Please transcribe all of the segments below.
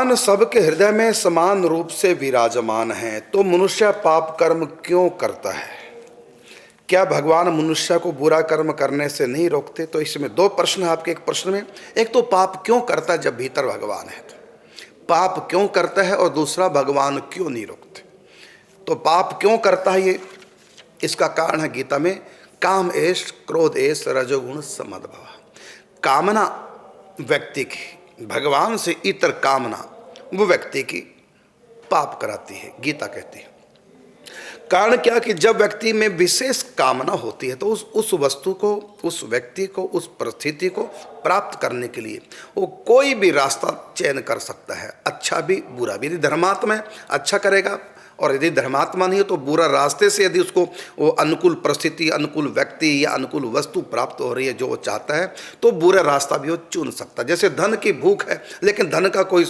भगवान सबके हृदय में समान रूप से विराजमान हैं, तो मनुष्य पाप कर्म क्यों करता है? क्या भगवान मनुष्य को बुरा कर्म करने से नहीं रोकते? तो इसमें दो प्रश्न है आपके एक प्रश्न में। एक तो पाप क्यों करता है जब भीतर भगवान है, तो पाप क्यों करता है, और दूसरा भगवान क्यों नहीं रोकते। तो पाप क्यों करता है, ये इसका कारण है गीता में, काम एष क्रोध एष रजोगुण समद्भव। कामना व्यक्ति की भगवान से इतर कामना वो व्यक्ति की पाप कराती है, गीता कहती है। कारण क्या कि जब व्यक्ति में विशेष कामना होती है तो उस वस्तु को, उस व्यक्ति को, उस परिस्थिति को प्राप्त करने के लिए वो कोई भी रास्ता चयन कर सकता है, अच्छा भी बुरा भी। यदि धर्मात्मा है अच्छा करेगा, और यदि धर्मात्मा नहीं है तो बुरा रास्ते से यदि उसको वो अनुकूल परिस्थिति, अनुकूल व्यक्ति या अनुकूल वस्तु प्राप्त हो रही है जो वो चाहता है, तो बुरा रास्ता भी वो चुन सकता है। जैसे धन की भूख है लेकिन धन का कोई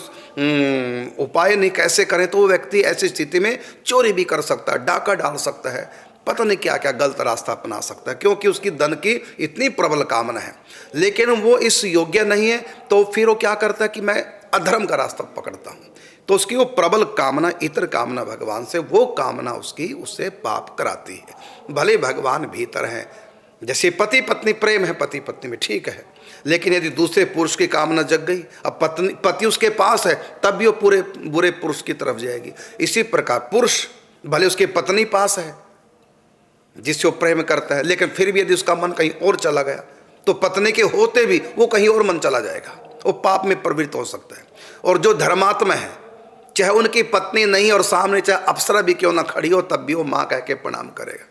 उपाय नहीं, कैसे करें, तो वो व्यक्ति ऐसी स्थिति में चोरी भी कर सकता है, डाका डाल सकता है, पता नहीं क्या क्या गलत रास्ता अपना सकता है, क्योंकि उसकी धन की इतनी प्रबल कामना है। लेकिन वो इस योग्य नहीं है, तो फिर वो क्या करता है कि मैं अधर्म का रास्ता पकड़ता हूँ। तो उसकी वो प्रबल कामना, इतर कामना भगवान से, वो कामना उसकी उससे पाप कराती है। भले भगवान भीतर हैं, जैसे पति पत्नी प्रेम है पति पत्नी में, ठीक है, लेकिन यदि दूसरे पुरुष की कामना जग गई, अब पति उसके पास है तब भी वो पूरे बुरे पुरुष की तरफ जाएगी। इसी प्रकार पुरुष भले उसकी पत्नी पास है जिससे वो प्रेम करता है, लेकिन फिर भी यदि उसका मन कहीं और चला गया तो पत्नी के होते भी वो कहीं और मन चला जाएगा, वो पाप में प्रवृत्त हो सकता है। और जो धर्मात्मा है, चाहे उनकी पत्नी नहीं और सामने चाहे अप्सरा भी क्यों ना खड़ी हो, तब भी वो माँ कह के प्रणाम करेगा।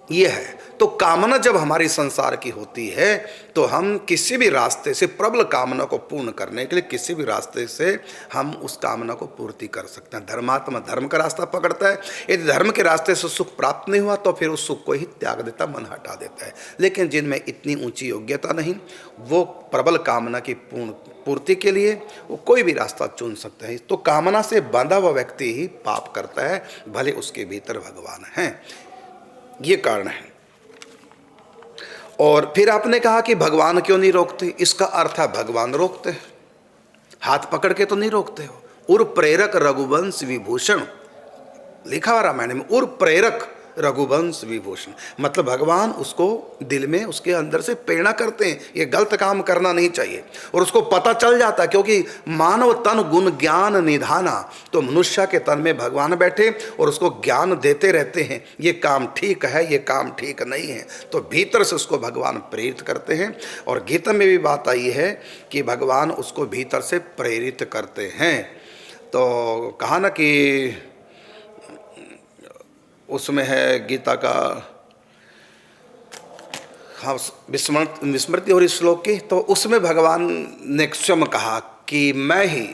ये है। तो कामना जब हमारी संसार की होती है तो हम किसी भी रास्ते से, प्रबल कामना को पूर्ण करने के लिए किसी भी रास्ते से हम उस कामना को पूर्ति कर सकते हैं। धर्मात्मा धर्म का रास्ता पकड़ता है, यदि धर्म के रास्ते से सुख प्राप्त नहीं हुआ तो फिर उस सुख को ही त्याग देता, मन हटा देता है। लेकिन जिनमें इतनी ऊंची योग्यता नहीं, वो प्रबल कामना की पूर्ति के लिए वो कोई भी रास्ता चुन सकते हैं। तो कामना से बांधा हुआ व्यक्ति ही पाप करता है, भले उसके भीतर भगवान हैं। ये कारण है। और फिर आपने कहा कि भगवान क्यों नहीं रोकते, इसका अर्थ है भगवान रोकते हैं, हाथ पकड़ के तो नहीं रोकते हो। उर प्रेरक रघुवंश विभूषण लिखा हुआ रामायण में, उर प्रेरक रघुवंश विभूषण, मतलब भगवान उसको दिल में, उसके अंदर से प्रेरणा करते हैं ये गलत काम करना नहीं चाहिए। और उसको पता चल जाता है, क्योंकि मानव तन गुण ज्ञान निधाना, तो मनुष्य के तन में भगवान बैठे और उसको ज्ञान देते रहते हैं, ये काम ठीक है, ये काम ठीक नहीं है, तो भीतर से उसको भगवान प्रेरित करते हैं। और गीता में भी बात आई है कि भगवान उसको भीतर से प्रेरित करते हैं। तो कहा ना कि उसमें है गीता का, हाँ विस्मृति हो रही श्लोक की, तो उसमें भगवान ने स्वयं कहा कि मैं ही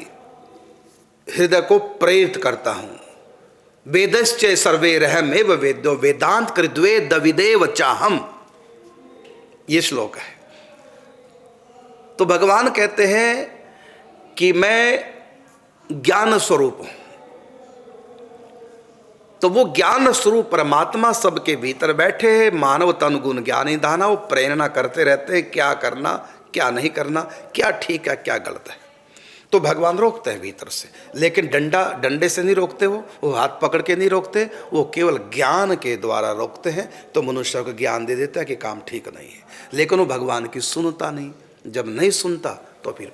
हृदय को प्रेरित करता हूँ। वेदश्च सर्वे रहमेव वेद्यो वेदांत कृद्वे दविदेव चाहम, ये श्लोक है। तो भगवान कहते हैं कि मैं ज्ञान स्वरूप हूँ, तो वो ज्ञान स्वरूप परमात्मा सबके भीतर बैठे हैं, मानव तन गुण ज्ञान निधाना, वो प्रेरणा करते रहते हैं क्या करना क्या नहीं करना, क्या ठीक है क्या गलत है। तो भगवान रोकते हैं भीतर से, लेकिन डंडे से नहीं रोकते, वो हाथ पकड़ के नहीं रोकते, वो केवल ज्ञान के द्वारा रोकते हैं। तो मनुष्य को ज्ञान दे देता है कि काम ठीक नहीं है, लेकिन वो भगवान की सुनता नहीं। जब नहीं सुनता तो फिर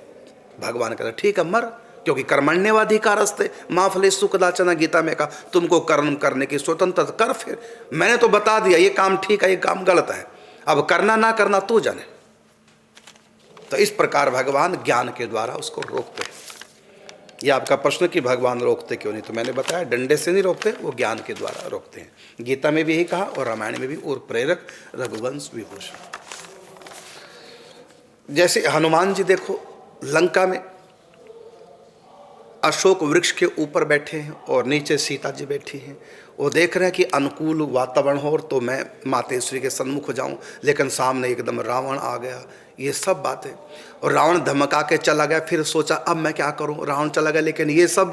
भगवान कहता ठीक है मर, क्योंकि कर्मण्यवाधिकारस्ते माँ फलेषु कदाचन, गीता में कहा तुमको कर्म करने की स्वतंत्रता, कर। फिर मैंने तो बता दिया ये काम ठीक है ये काम गलत है, अब करना ना करना तू जाने। तो इस प्रकार भगवान ज्ञान के द्वारा उसको रोकते हैं। ये आपका प्रश्न कि भगवान रोकते क्यों नहीं, तो मैंने बताया डंडे से नहीं रोकते, वो ज्ञान के द्वारा रोकते हैं। गीता में भी यही कहा और रामायण में भी, और प्रेरक रघुवंश विभूषण। जैसे हनुमान जी देखो लंका में अशोक वृक्ष के ऊपर बैठे हैं और नीचे सीता जी बैठी हैं, वो देख रहे हैं कि अनुकूल वातावरण हो तो मैं मातेश्वरी के सन्मुख हो जाऊं, लेकिन सामने एकदम रावण आ गया, ये सब बातें। और रावण धमका के चला गया, फिर सोचा अब मैं क्या करूं, रावण चला गया लेकिन ये सब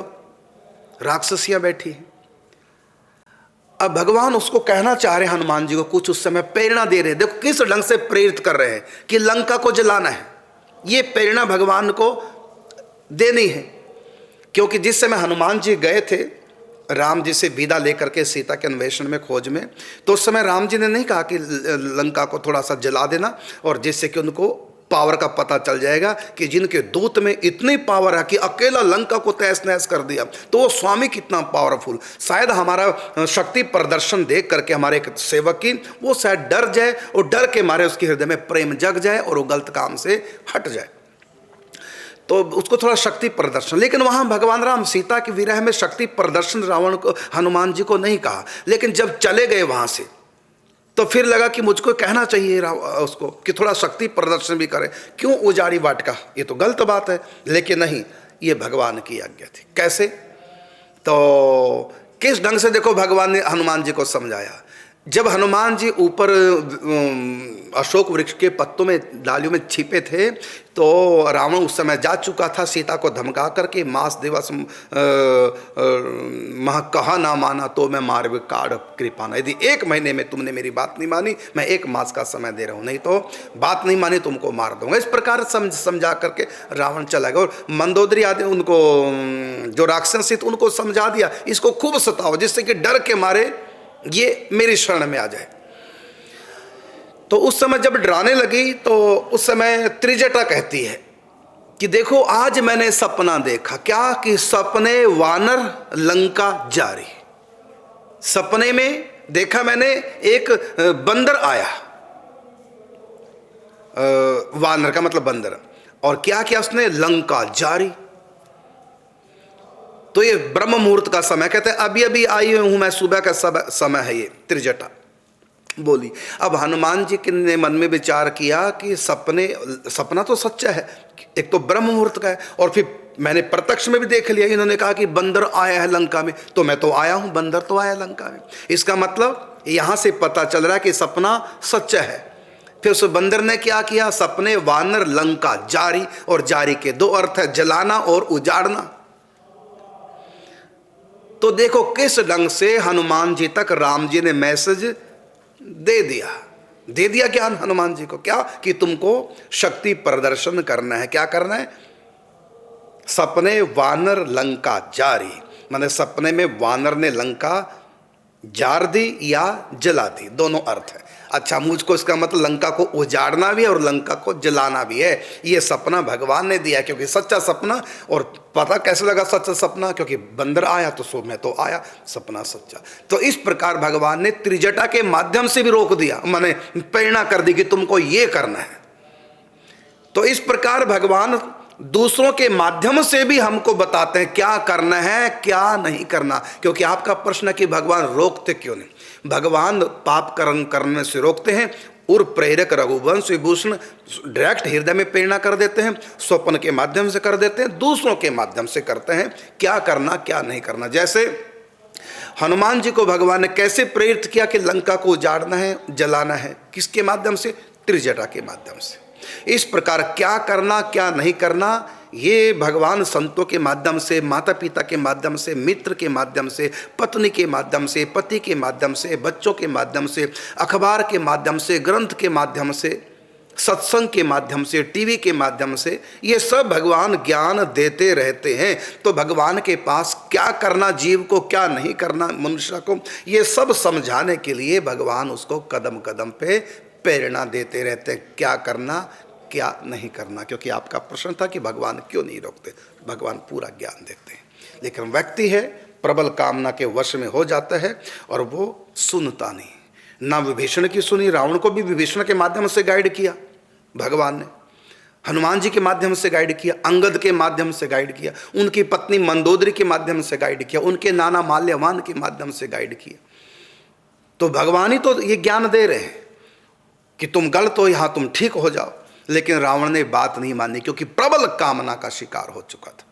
राक्षसियां बैठी हैं। अब भगवान उसको कहना चाह रहे हैं हनुमान जी को, कुछ उस समय प्रेरणा दे रहे हैं। देखो किस ढंग से प्रेरित कर रहे हैं कि लंका को जलाना है, ये प्रेरणा भगवान को देनी है। क्योंकि जिस समय हनुमान जी गए थे राम जी से विदा लेकर के सीता के अन्वेषण में, खोज में, तो उस समय राम जी ने नहीं कहा कि लंका को थोड़ा सा जला देना, और जिससे कि उनको पावर का पता चल जाएगा कि जिनके दूत में इतनी पावर है कि अकेला लंका को तहस नहस कर दिया, तो वो स्वामी कितना पावरफुल। शायद हमारा शक्ति प्रदर्शन देख करके हमारे एक सेवक की वो शायद डर जाए, और डर के मारे उसके हृदय में प्रेम जग जाए और वो गलत काम से हट जाए, तो उसको थोड़ा शक्ति प्रदर्शन। लेकिन वहाँ भगवान राम सीता के विरह में शक्ति प्रदर्शन रावण को, हनुमान जी को नहीं कहा। लेकिन जब चले गए वहाँ से तो फिर लगा कि मुझको कहना चाहिए उसको कि थोड़ा शक्ति प्रदर्शन भी करे, क्यों उजाड़ी वाटिका, ये तो गलत बात है। लेकिन नहीं, ये भगवान की आज्ञा थी। कैसे? तो किस ढंग से देखो भगवान ने हनुमान जी को समझाया। जब हनुमान जी ऊपर अशोक वृक्ष के पत्तों में, डालियों में छिपे थे, तो रावण उस समय जा चुका था सीता को धमका करके, मास दिवस मह कहा ना माना तो मैं मार काढ़ कृपाना, यदि 1 महीने में तुमने मेरी बात नहीं मानी, मैं 1 मास का समय दे रहा हूँ, नहीं तो बात नहीं मानी तुमको मार दूंगा। इस प्रकार समझा करके रावण चला गया। और मंदोदरी आदि उनको, जो राक्षस थे, उनको समझा दिया इसको खूब सताओ, जिससे कि डर के मारे ये मेरी शरण में आ जाए। तो उस समय जब डराने लगी, तो उस समय त्रिजटा कहती है कि देखो आज मैंने सपना देखा। क्या? कि सपने वानर लंका जारी। सपने में देखा मैंने एक बंदर आया, वानर का मतलब बंदर, और क्या किया उसने? लंका जारी। तो ये ब्रह्म मुहूर्त का समय, कहते हैं अभी अभी आई हूं मैं, सुबह का समय है ये। त्रिजटा बोली। अब हनुमान जी ने मन में विचार किया कि सपना तो सच्चा है, एक तो ब्रह्म मुहूर्त का है, और फिर मैंने प्रत्यक्ष में भी देख लिया, इन्होंने कहा कि बंदर आया है लंका में, तो मैं तो आया हूं, बंदर तो आया लंका में। इसका मतलब यहां से पता चल रहा है कि सपना सच्चा है। फिर उस बंदर ने क्या किया? सपने वानर लंका जारी, और जारी के 2 अर्थ है, जलाना और उजाड़ना। तो देखो किस ढंग से हनुमान जी तक राम जी ने मैसेज दे दिया ज्ञान हनुमान जी को। क्या? कि तुमको शक्ति प्रदर्शन करना है। क्या करना है? सपने वानर लंका जारी, माने सपने में वानर ने लंका जार दी या जला दी, दोनों अर्थ है। अच्छा, मुझको इसका मतलब लंका को उजाड़ना भी है और लंका को जलाना भी है। ये सपना भगवान ने दिया, क्योंकि सच्चा सपना। और पता कैसे लगा सच्चा सपना? क्योंकि बंदर आया तो सो मैं तो आया, सपना सच्चा। तो इस प्रकार भगवान ने त्रिजटा के माध्यम से भी रोक दिया, माने प्रेरणा कर दी कि तुमको ये करना है। तो इस प्रकार भगवान दूसरों के माध्यम से भी हमको बताते हैं क्या करना है क्या नहीं करना। क्योंकि आपका प्रश्न है कि भगवान रोकते क्यों नहीं? भगवान पाप कर्म करने से रोकते हैं। और प्रेरक रघुवंश विभूषण डायरेक्ट हृदय में प्रेरणा कर देते हैं, स्वप्न के माध्यम से कर देते हैं, दूसरों के माध्यम से करते हैं क्या करना क्या नहीं करना। जैसे हनुमान जी को भगवान ने कैसे प्रेरित किया कि लंका को उजाड़ना है, जलाना है, किसके माध्यम से? त्रिजटा के माध्यम से। इस प्रकार क्या करना क्या नहीं करना, ये भगवान संतों के माध्यम से, माता पिता के माध्यम से, मित्र के माध्यम से, पत्नी के माध्यम से, पति के माध्यम से, बच्चों के माध्यम से, अखबार के माध्यम से, ग्रंथ के माध्यम से, सत्संग के माध्यम से, टीवी के माध्यम से, ये सब भगवान ज्ञान देते रहते हैं। तो भगवान के पास क्या करना जीव को, क्या नहीं करना मनुष्य को, ये सब समझाने के लिए भगवान उसको कदम कदम पे प्रेरणा देते रहते हैं क्या करना क्या नहीं करना। क्योंकि आपका प्रश्न था कि भगवान क्यों नहीं रोकते, भगवान पूरा ज्ञान देते हैं। लेकिन व्यक्ति है प्रबल कामना के वश में हो जाता है और वो सुनता नहीं। ना विभीषण की सुनी, रावण को भी विभीषण के माध्यम से गाइड किया भगवान ने, हनुमान जी के माध्यम से गाइड किया, अंगद के माध्यम से गाइड किया, उनकी पत्नी मंदोदरी के माध्यम से गाइड किया, उनके नाना माल्यवान के माध्यम से गाइड किया। तो भगवान ही तो ये ज्ञान दे रहे हैं कि तुम गलत हो, यहाँ तुम ठीक हो जाओ। लेकिन रावण ने बात नहीं मानी क्योंकि प्रबल कामना का शिकार हो चुका था।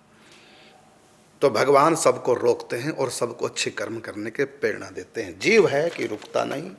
तो भगवान सबको रोकते हैं और सबको अच्छे कर्म करने के प्रेरणा देते हैं। जीव है कि रुकता नहीं।